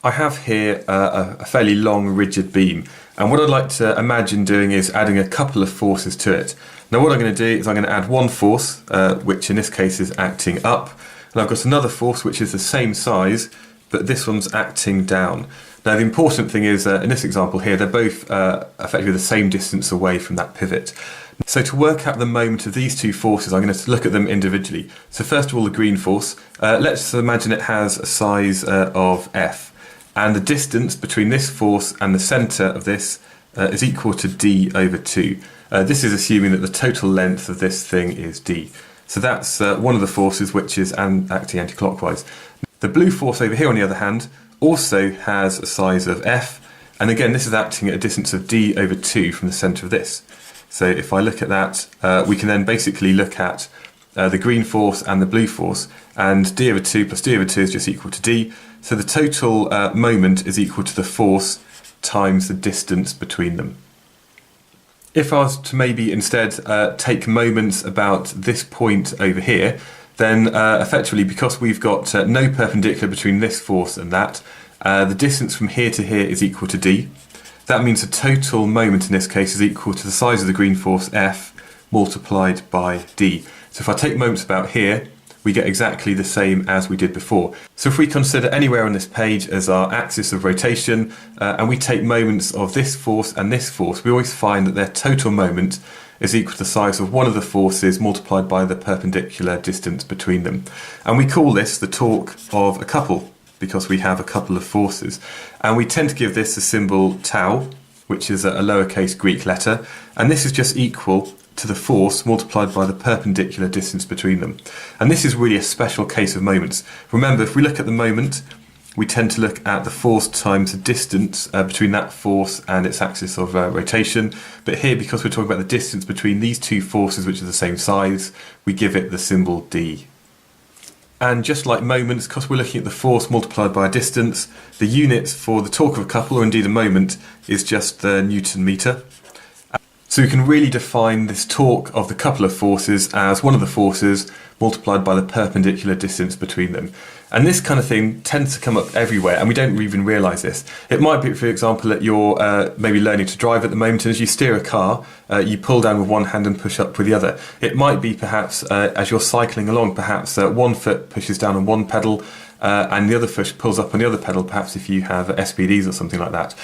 I have here a fairly long rigid beam, and what I'd like to imagine doing is adding a couple of forces to it. Now what I'm going to do is I'm going to add one force, which in this case is acting up, and I've got another force which is the same size, but this one's acting down. Now the important thing is, in this example here, they're both effectively the same distance away from that pivot. So to work out the moment of these two forces, I'm going to look at them individually. So first of all, the green force. Let's imagine it has a size of F. And the distance between this force and the centre of this is equal to d over 2. This is assuming that the total length of this thing is d. So that's one of the forces which is acting anti-clockwise. The blue force over here, on the other hand, also has a size of f, and again this is acting at a distance of d over 2 from the centre of this. So if I look at that, we can then basically look at the green force and the blue force, and d over 2 plus d over 2 is just equal to d. So the total moment is equal to the force times the distance between them. If I was to maybe instead take moments about this point over here, then effectively, because we've got no perpendicular between this force and that, the distance from here to here is equal to d. That means the total moment in this case is equal to the size of the green force F multiplied by d. So if I take moments about here, we get exactly the same as we did before. So if we consider anywhere on this page as our axis of rotation, and we take moments of this force and this force, we always find that their total moment is equal to the size of one of the forces multiplied by the perpendicular distance between them. And we call this the torque of a couple, because we have a couple of forces. And we tend to give this the symbol tau, which is a lowercase Greek letter, and this is just equal to the force multiplied by the perpendicular distance between them. And this is really a special case of moments. Remember, if we look at the moment, we tend to look at the force times the distance between that force and its axis of rotation. But here, because we're talking about the distance between these two forces, which are the same size, we give it the symbol d. And just like moments, because we're looking at the force multiplied by a distance, the units for the torque of a couple, or indeed a moment, is just the Newton metre. So we can really define this torque of the couple of forces as one of the forces multiplied by the perpendicular distance between them. And this kind of thing tends to come up everywhere, and we don't even realise this. It might be, for example, that you're maybe learning to drive at the moment, and as you steer a car, you pull down with one hand and push up with the other. It might be perhaps as you're cycling along, perhaps one foot pushes down on one pedal and the other foot pulls up on the other pedal, perhaps if you have SPDs or something like that.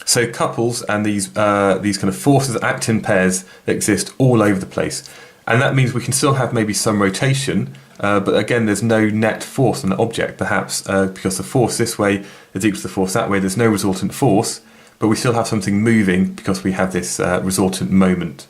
So couples and these kind of forces that act in pairs exist all over the place. And that means we can still have maybe some rotation, but again, there's no net force on the object, perhaps because the force this way is equal to the force that way. There's no resultant force, but we still have something moving because we have this resultant moment.